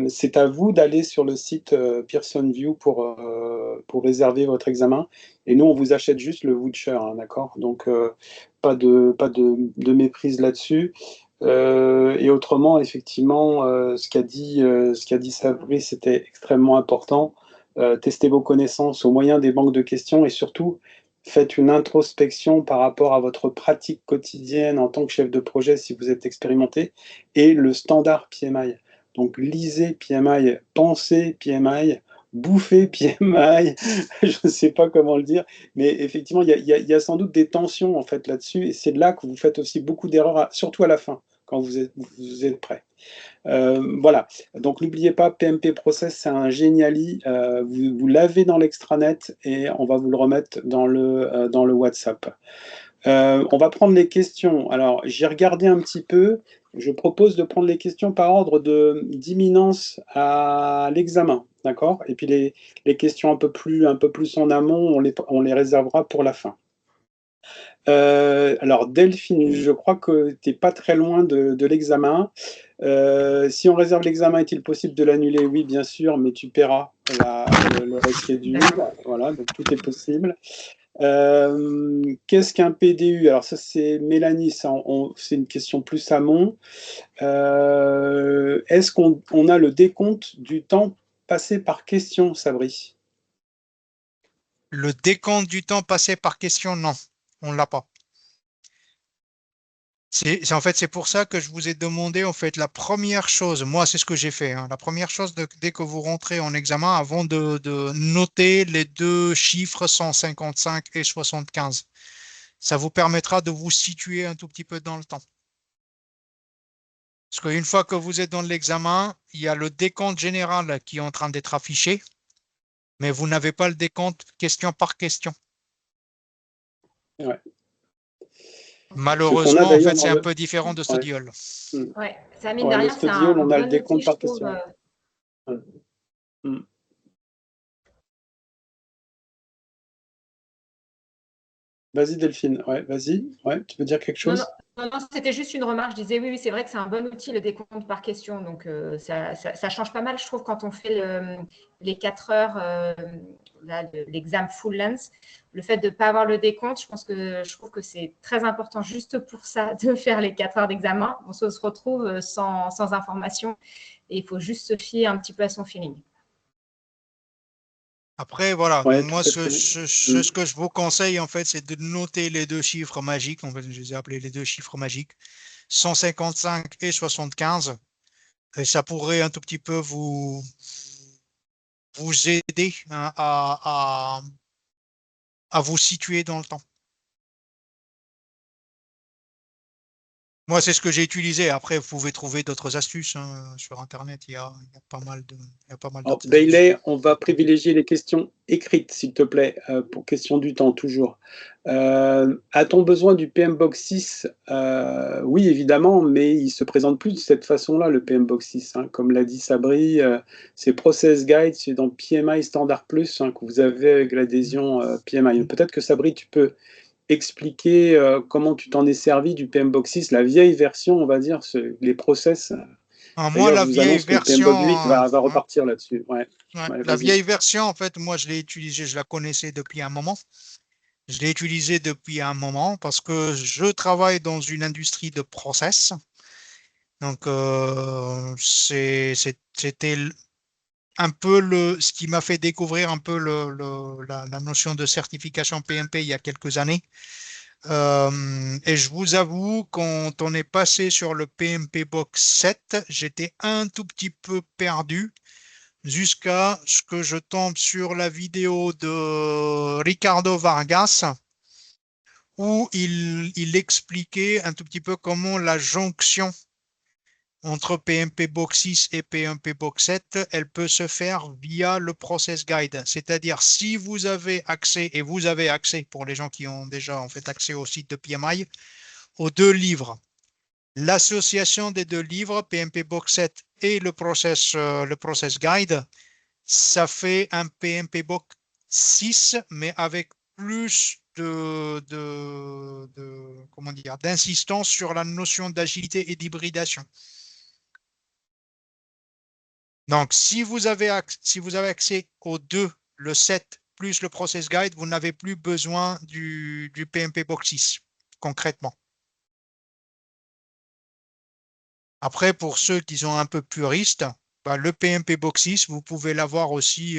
C'est à vous d'aller sur le site Pearson VUE pour réserver votre examen. Et nous, on vous achète juste le voucher, hein, d'accord? Donc pas de méprise là-dessus. Et autrement, effectivement, ce qu'a dit Sabri, c'était extrêmement important. Testez vos connaissances au moyen des banques de questions et surtout, faites une introspection par rapport à votre pratique quotidienne en tant que chef de projet si vous êtes expérimenté et le standard PMI. Donc, lisez PMI, pensez PMI, bouffez PMI, je ne sais pas comment le dire, mais effectivement, il y a sans doute des tensions en fait là-dessus et c'est là que vous faites aussi beaucoup d'erreurs, surtout à la fin, quand vous êtes prêt. Voilà, donc n'oubliez pas, PMP Process, c'est un géniali. Vous l'avez dans l'extranet et on va vous le remettre dans le WhatsApp. On va prendre les questions. Alors, j'ai regardé un petit peu. Je propose de prendre les questions par ordre d'imminence à l'examen, d'accord? Et puis les questions un peu plus en amont, on les réservera pour la fin. Alors Delphine, je crois que tu n'es pas très loin de l'examen. Si on réserve l'examen, est-il possible de l'annuler? Oui, bien sûr, mais tu paieras le reschedule. Voilà, donc tout est possible. Qu'est-ce qu'un PDU? Alors ça, c'est Mélanie, c'est une question plus amont. Est-ce qu'on a le décompte du temps passé par question, Sabri? Le décompte du temps passé par question, non, on ne l'a pas. En fait, c'est pour ça que je vous ai demandé, en fait, la première chose, moi, c'est ce que j'ai fait, hein, la première chose, dès que vous rentrez en examen, avant de noter les deux chiffres 155 et 75, ça vous permettra de vous situer un tout petit peu dans le temps. Parce qu'une fois que vous êtes dans l'examen, il y a le décompte général qui est en train d'être affiché, mais vous n'avez pas le décompte question par question. Ouais. Malheureusement, en fait, c'est un peu différent de Studiol. Ouais, ça mine de rien, c'est Studiol, un on a le bon décompte outil, par je trouve. question. Vas-y Delphine, ouais, vas-y, ouais, tu veux dire quelque Non, chose? non, c'était juste une remarque. Je disais, oui, c'est vrai que c'est un bon outil, le décompte par question. Donc, ça change pas mal, je trouve, quand on fait les 4 heures, l'examen full length. Le fait de ne pas avoir le décompte, je trouve que c'est très important juste pour ça, de faire les 4 heures d'examen. On se retrouve sans information et il faut juste se fier un petit peu à son feeling. Après, voilà, Ouais, donc moi, tout à fait. ce que je vous conseille, en fait, c'est de noter les deux chiffres magiques. En fait, je les ai appelés les deux chiffres magiques, 155 et 75. Et ça pourrait un tout petit peu vous aider, hein, à vous situer dans le temps. Moi, c'est ce que j'ai utilisé. Après, vous pouvez trouver d'autres astuces, hein, sur Internet. Il y a pas mal Alors, d'astuces. Bailey, on va privilégier les questions écrites, s'il te plaît, pour question du temps, toujours. A-t-on besoin du PMBOK 6? Oui, évidemment, mais il ne se présente plus de cette façon-là, le PMBOK 6. Hein. Comme l'a dit Sabri, c'est Process Guide, c'est dans PMI Standard Plus, hein, que vous avez avec l'adhésion PMI. Peut-être que Sabri, tu peux expliquer comment tu t'en es servi du PMBOK 6, la vieille version, on va dire, les process. Moi, D'ailleurs, je la vous vieille annonce que le version, PMBOK 8 va repartir là-dessus. Ouais. Ouais, la vas-y. vieille version, en fait, moi, je l'ai utilisée, je la connaissais depuis un moment. Je l'ai utilisée depuis un moment parce que je travaille dans une industrie de process. Donc, c'était un peu ce qui m'a fait découvrir un peu la notion de certification PMP il y a quelques années. Et je vous avoue, quand on est passé sur le PMP Box 7, j'étais un tout petit peu perdu jusqu'à ce que je tombe sur la vidéo de Ricardo Vargas où il expliquait un tout petit peu comment la jonction entre PMP Box 6 et PMP Box 7, elle peut se faire via le Process Guide. C'est-à-dire, si vous avez accès, et vous avez accès, pour les gens qui ont déjà en fait accès au site de PMI, aux deux livres. L'association des deux livres, PMP Box 7 et le Process Guide, ça fait un PMP Box 6, mais avec plus comment dire, d'insistance sur la notion d'agilité et d'hybridation. Donc, si vous avez accès aux deux, le 7 plus le Process Guide, vous n'avez plus besoin du PMP Box 6, concrètement. Après, pour ceux qui sont un peu puristes, bah, le PMP Box 6, vous pouvez l'avoir aussi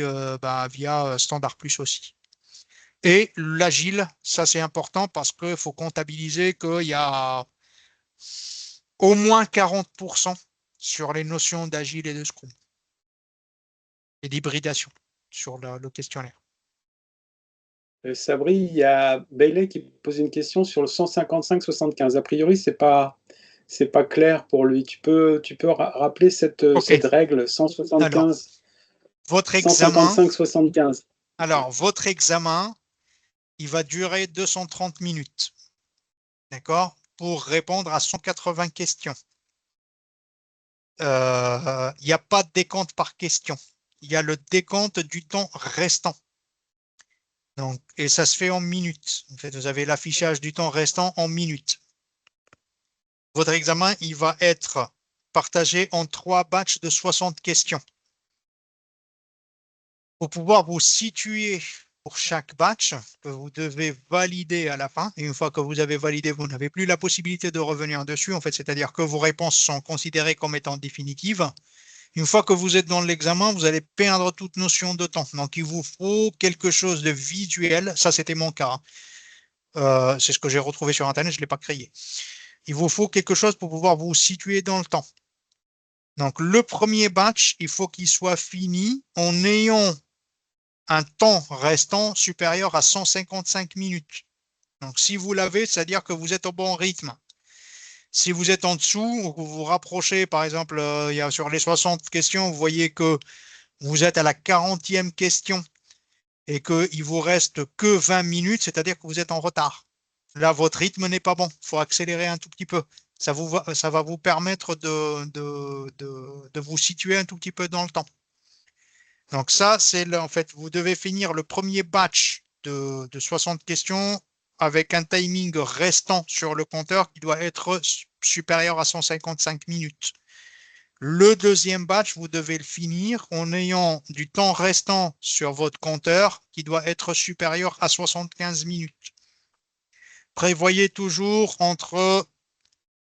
via Standard Plus aussi. Et l'agile, ça c'est important parce qu'il faut comptabiliser qu'il y a au moins 40% sur les notions d'agile et de Scrum et d'hybridation sur le questionnaire. Sabri, il y a Bailey qui pose une question sur le 155-75. A priori, c'est pas clair pour lui. Tu peux rappeler cette règle 175, votre examen, 155-75. alors, votre examen, il va durer 230 minutes. D'accord? Pour répondre à 180 questions. Il n'y a pas de décompte par question. Il y a le décompte du temps restant. Donc, et ça se fait en minutes. En fait, vous avez l'affichage du temps restant en minutes. Votre examen, il va être partagé en 3 batchs de 60 questions. Pour pouvoir vous situer pour chaque batch, que vous devez valider à la fin. Et une fois que vous avez validé, vous n'avez plus la possibilité de revenir dessus. En fait, c'est-à-dire que vos réponses sont considérées comme étant définitives. Une fois que vous êtes dans l'examen, vous allez perdre toute notion de temps. Donc, il vous faut quelque chose de visuel. Ça, c'était mon cas. C'est ce que j'ai retrouvé sur Internet, je ne l'ai pas créé. Il vous faut quelque chose pour pouvoir vous situer dans le temps. Donc, le premier batch, il faut qu'il soit fini en ayant un temps restant supérieur à 155 minutes. Donc, si vous l'avez, c'est-à-dire que vous êtes au bon rythme. Si vous êtes en dessous, ou que vous vous rapprochez, par exemple, sur les 60 questions, vous voyez que vous êtes à la 40e question et qu'il vous reste que 20 minutes, c'est-à-dire que vous êtes en retard. Là, votre rythme n'est pas bon. Il faut accélérer un tout petit peu. Ça va vous permettre de vous situer un tout petit peu dans le temps. Donc ça, en fait, vous devez finir le premier batch de 60 questions avec un timing restant sur le compteur qui doit être supérieur à 155 minutes. Le deuxième batch, vous devez le finir en ayant du temps restant sur votre compteur qui doit être supérieur à 75 minutes. Prévoyez toujours entre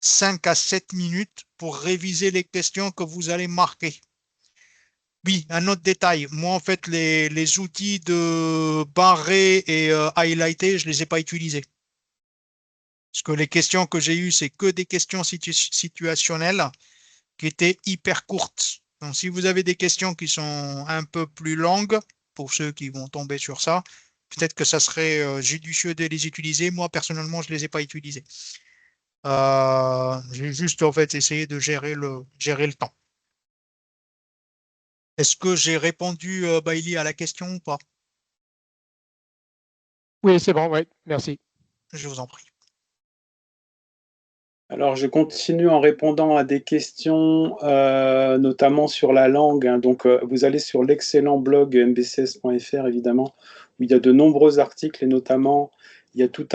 5 à 7 minutes pour réviser les questions que vous allez marquer. Oui, un autre détail. Moi, en fait, les outils de barrer et highlighter, je ne les ai pas utilisés. Parce que les questions que j'ai eues, c'est que des questions situationnelles qui étaient hyper courtes. Donc, si vous avez des questions qui sont un peu plus longues, pour ceux qui vont tomber sur ça, peut-être que ça serait judicieux de les utiliser. Moi, personnellement, je ne les ai pas utilisés. J'ai juste, en fait, essayé de gérer le temps. Est-ce que j'ai répondu, Bailey, à la question ou pas? Oui, c'est bon, oui, merci. Je vous en prie. Alors, je continue en répondant à des questions, notamment sur la langue, hein. Donc, vous allez sur l'excellent blog mbcs.fr, évidemment, où il y a de nombreux articles, et notamment, il y a toute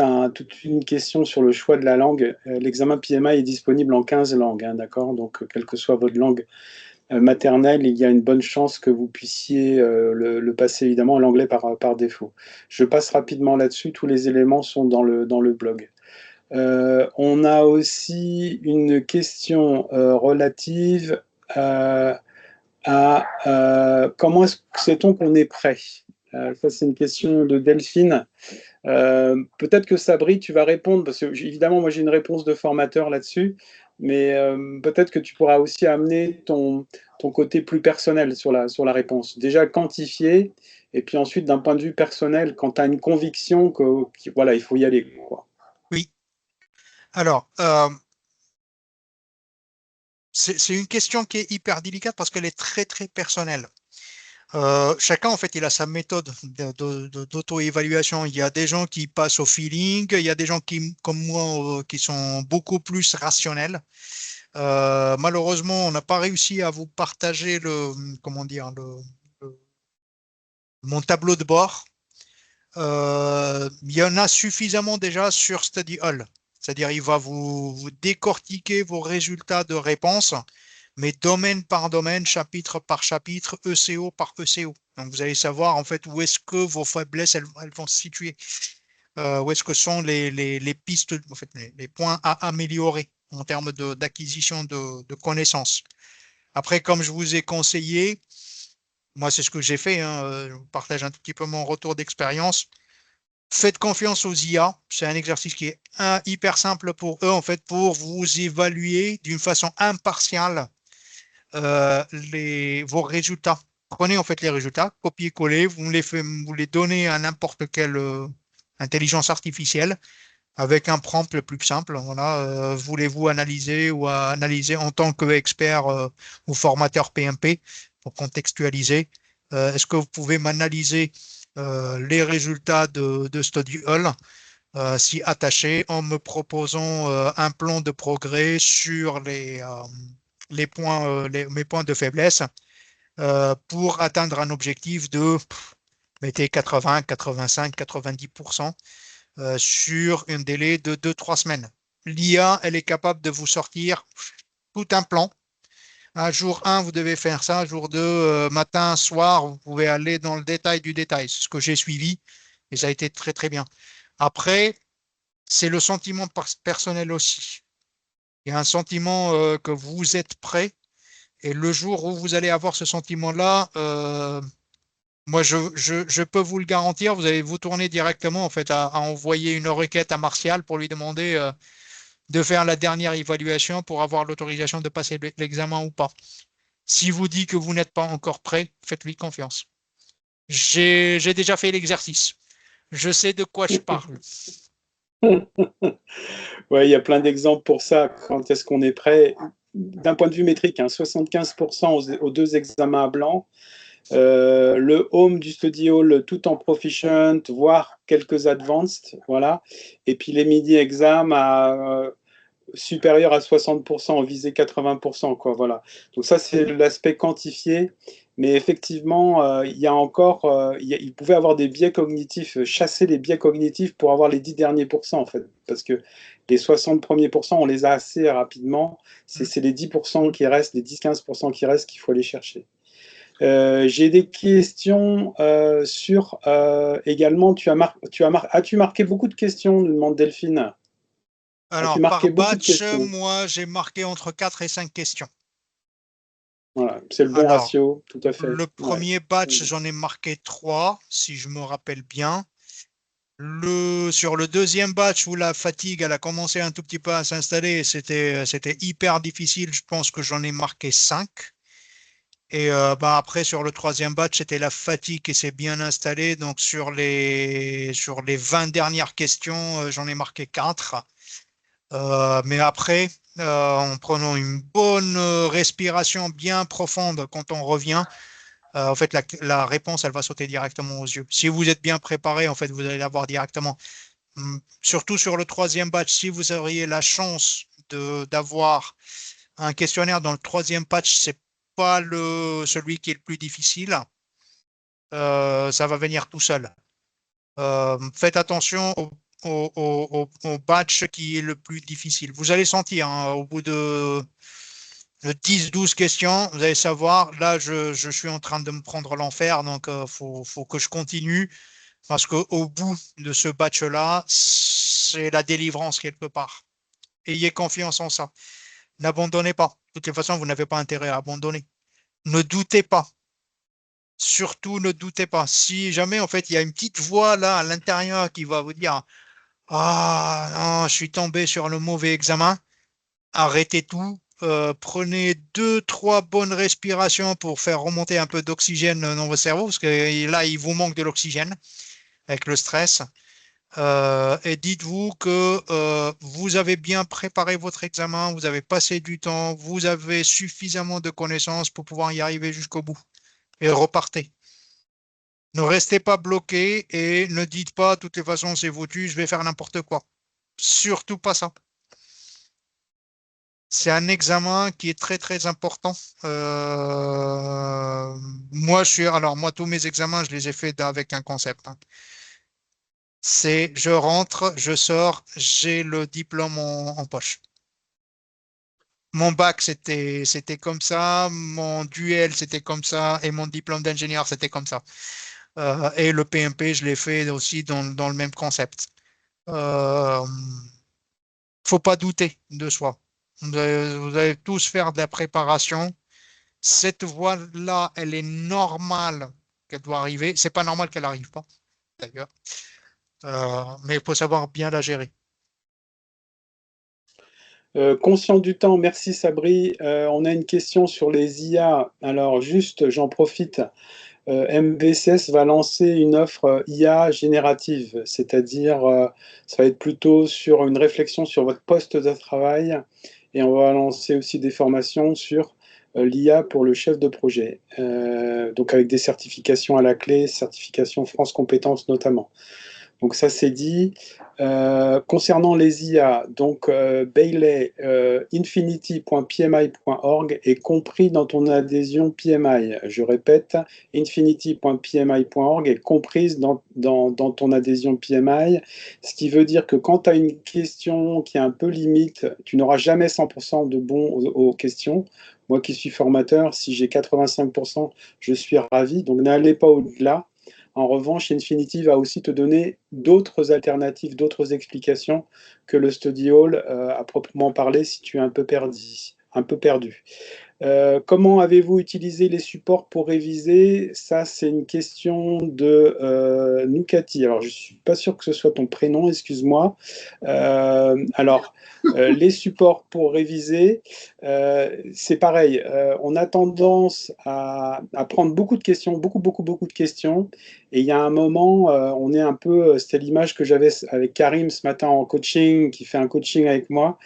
une question sur le choix de la langue. L'examen PMI est disponible en 15 langues, hein, d'accord? Donc, quelle que soit votre langue maternelle, il y a une bonne chance que vous puissiez le passer, évidemment, l'anglais par défaut. Je passe rapidement là-dessus, tous les éléments sont dans le blog. On a aussi une question relative à comment sait-on qu'on est prêt? Ça, c'est une question de Delphine. Peut-être que Sabri, tu vas répondre, parce que évidemment, moi j'ai une réponse de formateur là-dessus, mais peut-être que tu pourras aussi amener ton côté plus personnel sur la réponse. Déjà quantifier, et puis ensuite d'un point de vue personnel, quand tu as une conviction voilà, il faut y aller, quoi. Oui. Alors, C'est une question qui est hyper délicate parce qu'elle est très, très personnelle. Chacun, en fait, il a sa méthode d'auto-évaluation. Il y a des gens qui passent au feeling, il y a des gens qui, comme moi, qui sont beaucoup plus rationnels. Malheureusement, on n'a pas réussi à vous partager comment dire, mon tableau de bord. Il y en a suffisamment déjà sur Study Hall. C'est-à-dire, il va vous décortiquer vos résultats de réponse, mais domaine par domaine, chapitre par chapitre, ECO par ECO. Donc, vous allez savoir en fait où est-ce que vos faiblesses elles vont se situer, où est-ce que sont les pistes, en fait, les points à améliorer en termes d'acquisition de connaissances. Après, comme je vous ai conseillé, moi, c'est ce que j'ai fait, hein, je vous partage un tout petit peu mon retour d'expérience. Faites confiance aux IA. C'est un exercice qui est hyper simple pour eux, en fait, pour vous évaluer d'une façon impartiale vos résultats. Prenez en fait les résultats, copiez-coller, vous les donnez à n'importe quelle intelligence artificielle avec un prompt le plus simple. Voilà, voulez-vous analyser ou analyser en tant qu'expert ou formateur PMP pour contextualiser? Est-ce que vous pouvez m'analyser les résultats de Study Hall si attaché en me proposant un plan de progrès sur les points, mes points de faiblesse pour atteindre un objectif de mettez 80, 85, 90% sur un délai de 2-3 semaines. L'IA, elle est capable de vous sortir tout un plan. Un jour 1, vous devez faire ça. Jour 2, matin, soir, vous pouvez aller dans le détail du détail. C'est ce que j'ai suivi et ça a été très, très bien. Après, c'est le sentiment personnel aussi. Il y a un sentiment que vous êtes prêt et le jour où vous allez avoir ce sentiment-là, moi, je peux vous le garantir, vous allez vous tourner directement en fait à envoyer une requête à Martial pour lui demander de faire la dernière évaluation pour avoir l'autorisation de passer l'examen ou pas. Si vous dit que vous n'êtes pas encore prêt, faites-lui confiance. J'ai déjà fait l'exercice. Je sais de quoi je parle. Ouais, il y a plein d'exemples pour ça. Quand est-ce qu'on est prêt? D'un point de vue métrique, hein, 75% aux 2 examens à blanc. Le home du Study Hall tout en proficient, voire quelques advanced, voilà. Et puis les midi exam à supérieur à 60%, visé 80%, quoi, voilà. Donc ça, c'est l'aspect quantifié. Mais effectivement, il y a encore, il pouvait avoir des biais cognitifs, chasser les biais cognitifs pour avoir les 10 derniers pourcents, en fait. Parce que les 60 premiers pourcents, on les a assez rapidement. C'est les 10% qui restent, les 10-15% qui restent qu'il faut aller chercher. J'ai des questions sur également, as-tu marqué beaucoup de questions, demande Delphine. Alors, par batch, moi, j'ai marqué entre 4 et 5 questions. Voilà, c'est le bon ratio, tout à fait. Le premier batch, j'en ai marqué 3, si je me rappelle bien. Sur le deuxième batch où la fatigue elle a commencé un tout petit peu à s'installer, c'était hyper difficile. Je pense que j'en ai marqué 5. Et après, sur le troisième batch, c'était la fatigue qui s'est bien installée. Donc, sur les 20 dernières questions, j'en ai marqué 4. Mais après, en prenant une bonne respiration bien profonde quand on revient, en fait, la réponse, elle va sauter directement aux yeux. Si vous êtes bien préparé, en fait, vous allez l'avoir directement. Surtout sur le troisième batch, si vous auriez la chance d'avoir un questionnaire dans le troisième batch, c'est pas celui qui est le plus difficile. Ça va venir tout seul. Faites attention au batch qui est le plus difficile. Vous allez sentir, hein, au bout de 10-12 questions, vous allez savoir, là, je suis en train de me prendre l'enfer, donc faut que je continue, parce qu'au bout de ce batch-là, c'est la délivrance quelque part. Ayez confiance en ça. N'abandonnez pas. De toute façon, vous n'avez pas intérêt à abandonner. Ne doutez pas. Surtout, ne doutez pas. Si jamais, en fait, il y a une petite voix là à l'intérieur qui va vous dire ah non, je suis tombé sur le mauvais examen, arrêtez tout. Prenez 2-3 bonnes respirations pour faire remonter un peu d'oxygène dans votre cerveau, parce que là, il vous manque de l'oxygène avec le stress. Et dites-vous que vous avez bien préparé votre examen, vous avez passé du temps, vous avez suffisamment de connaissances pour pouvoir y arriver jusqu'au bout. Et repartez. Ne restez pas bloqué et ne dites pas, de toutes les façons, c'est foutu, je vais faire n'importe quoi. Surtout pas ça. C'est un examen qui est très très important. Moi, tous mes examens, je les ai faits avec un concept, hein. C'est je rentre, je sors, j'ai le diplôme en poche. Mon bac, c'était comme ça, mon duel, c'était comme ça, et mon diplôme d'ingénieur, c'était comme ça. Et le PMP, je l'ai fait aussi dans le même concept. Euh, Faut pas douter de soi. Vous allez tous faire de la préparation. Cette voie-là, elle est normale qu'elle doit arriver. C'est pas normal qu'elle n'arrive pas, d'ailleurs. Mais il faut savoir bien la gérer. Conscient du temps, merci Sabri. On a une question sur les IA. Alors juste, j'en profite. MBCS va lancer une offre IA générative, c'est-à-dire ça va être plutôt sur une réflexion sur votre poste de travail et on va lancer aussi des formations sur l'IA pour le chef de projet, donc avec des certifications à la clé, certification France Compétences notamment. Donc ça c'est dit. Concernant les IA, donc Bailey, infinity.pmi.org est compris dans ton adhésion PMI. Je répète, infinity.pmi.org est comprise dans ton adhésion PMI, ce qui veut dire que quand tu as une question qui est un peu limite, tu n'auras jamais 100% de bon aux questions. Moi qui suis formateur, si j'ai 85%, je suis ravi, donc n'allez pas au-delà. En revanche, Infinity va aussi te donner d'autres alternatives, d'autres explications que le Study Hall à proprement parler si tu es un peu perdu. Comment avez-vous utilisé les supports pour réviser? Ça, c'est une question de Nukati. Alors, je ne suis pas sûr que ce soit ton prénom, excuse-moi. Les supports pour réviser, c'est pareil. On a tendance à prendre beaucoup de questions, beaucoup de questions. Et il y a un moment, on est un peu, c'était l'image que j'avais avec Karim ce matin en coaching, qui fait un coaching avec moi.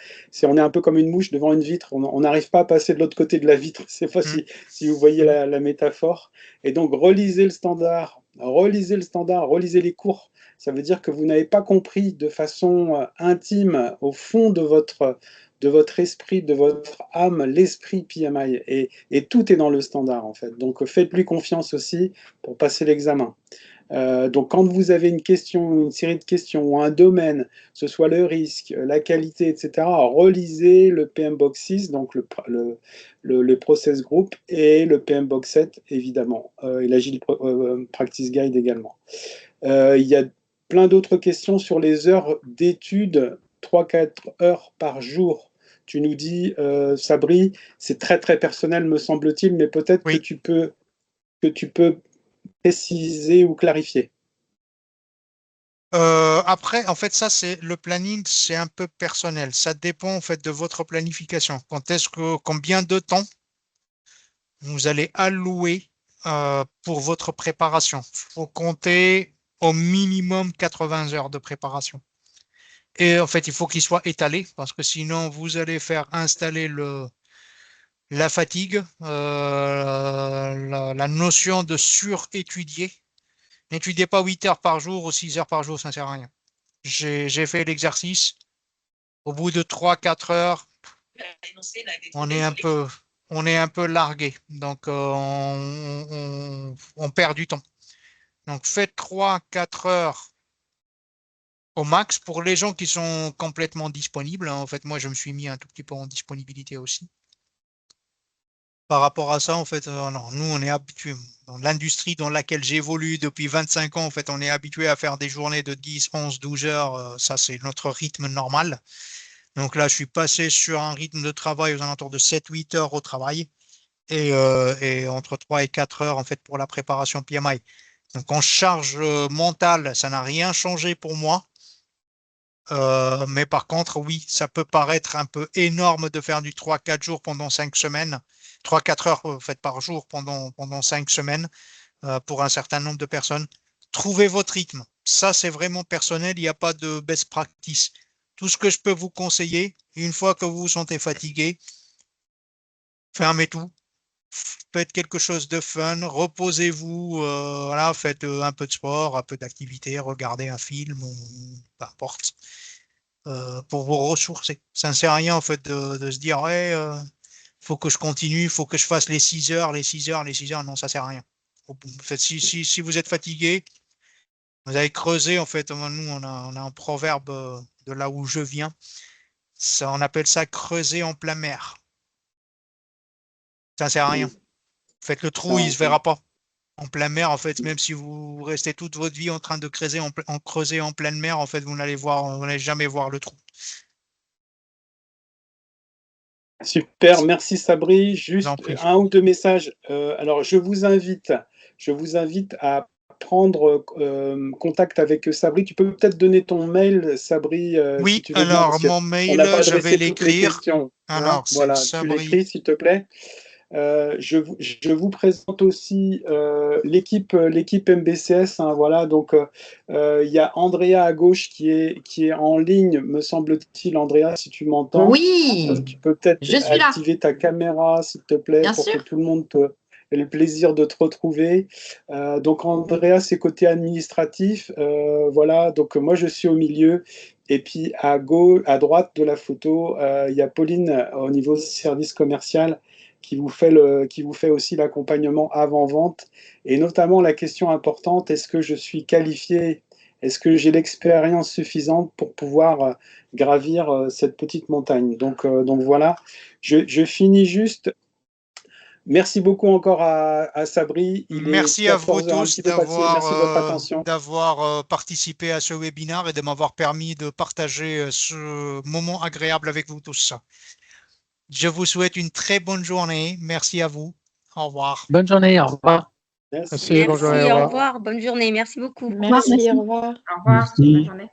On est un peu comme une mouche devant une vitre. On n'arrive pas à passer de l'autre côté de la vitre. Je ne sais pas si vous voyez la métaphore. Et donc, relisez le standard, relisez les cours. Ça veut dire que vous n'avez pas compris de façon intime, au fond de votre esprit, de votre âme, l'esprit PMI. Et tout est dans le standard, en fait. Donc, faites-lui confiance aussi pour passer l'examen. Donc, quand vous avez une question, une série de questions ou un domaine, que ce soit le risque, la qualité, etc., relisez le PMBOK 6, donc le Process Group, et le PMBOK 7, évidemment, et l'Agile Practice Guide également. Il y a plein d'autres questions sur les heures d'études, 3-4 heures par jour. Tu nous dis, Sabri, c'est très très personnel, me semble-t-il, mais peut-être Oui. que tu peux préciser ou clarifier. Après, en fait, ça, c'est le planning, c'est un peu personnel. Ça dépend en fait de votre planification. Combien de temps vous allez allouer pour votre préparation? Il faut compter au minimum 80 heures de préparation. Et en fait, il faut qu'il soit étalé parce que sinon, vous allez faire installer la fatigue, la notion de surétudier. N'étudiez pas 8 heures par jour ou 6 heures par jour, ça ne sert à rien. J'ai fait l'exercice. Au bout de 3-4 heures, on est un peu largué. Donc, on perd du temps. Donc, faites 3-4 heures au max pour les gens qui sont complètement disponibles. En fait, moi, je me suis mis un tout petit peu en disponibilité aussi. Par rapport à ça, en fait, non, nous, on est habitués. Dans l'industrie dans laquelle j'évolue depuis 25 ans, en fait, on est habitué à faire des journées de 10, 11, 12 heures. Ça, c'est notre rythme normal. Donc là, je suis passé sur un rythme de travail aux alentours de 7-8 heures au travail et entre 3 et 4 heures, en fait, pour la préparation PMI. Donc, en charge mentale, ça n'a rien changé pour moi. Mais par contre, oui, ça peut paraître un peu énorme de faire du 3-4 jours pendant 5 semaines, 3-4 heures en fait, par jour pendant 5 semaines pour un certain nombre de personnes. trouvez votre rythme. Ça, c'est vraiment personnel, il n'y a pas de best practice. Tout ce que je peux vous conseiller, une fois que vous vous sentez fatigué, fermez tout, faites quelque chose de fun, reposez-vous, voilà, faites un peu de sport, un peu d'activité, regardez un film, ou peu importe, pour vous ressourcer. Ça ne sert à rien en fait de se dire ouais, faut que je continue, faut que je fasse les 6 heures, les 6 heures, les 6 heures. Non, ça sert à rien. En fait, si vous êtes fatigué, vous allez creuser. En fait, nous, on a un proverbe de là où je viens. Ça, on appelle ça creuser en plein mer. Ça ne sert à rien. Faites le trou, il ne se verra pas. En plein mer, en fait, même si vous restez toute votre vie en train de creuser en pleine mer, en fait, vous n'allez jamais voir le trou. Super, merci Sabri. Je vous en Juste prie. un ou deux messages. Alors, je vous invite à prendre contact avec Sabri. Tu peux peut-être donner ton mail, Sabri, si Oui, tu veux bien, alors parce que mon on mail, n'a pas je vais adressé toutes les l'écrire. questions. Alors, c'est Voilà, tu Sabri. l'écris, s'il te plaît. Je vous présente aussi l'équipe MBCS. Hein, voilà, donc il y a Andrea à gauche qui est en ligne, me semble-t-il. Andrea, si tu m'entends, Oui, tu peux peut-être je suis là. activer ta caméra, s'il te plaît, Bien pour sûr. que tout le monde ait le plaisir de te retrouver. Donc Andrea, c'est côté administratif. Voilà, donc moi je suis au milieu. Et puis à droite de la photo, il y a Pauline au niveau service commercial qui vous fait aussi l'accompagnement avant-vente. Et notamment la question importante, est-ce que je suis qualifié? Est-ce que j'ai l'expérience suffisante pour pouvoir gravir cette petite montagne? Donc voilà, je finis juste. Merci beaucoup encore à Sabri. Il est Merci à vous 14 heures, un tous petit peu passé. Merci de votre d'avoir attention. participé à ce webinaire et de m'avoir permis de partager ce moment agréable avec vous tous. Je vous souhaite une très bonne journée. Merci à vous. Au revoir. Bonne journée, au revoir. Merci. Merci, bonne journée, au Merci, au revoir. revoir. Bonne journée. Merci beaucoup. Merci. Au revoir. Au revoir. Merci. Bonne journée.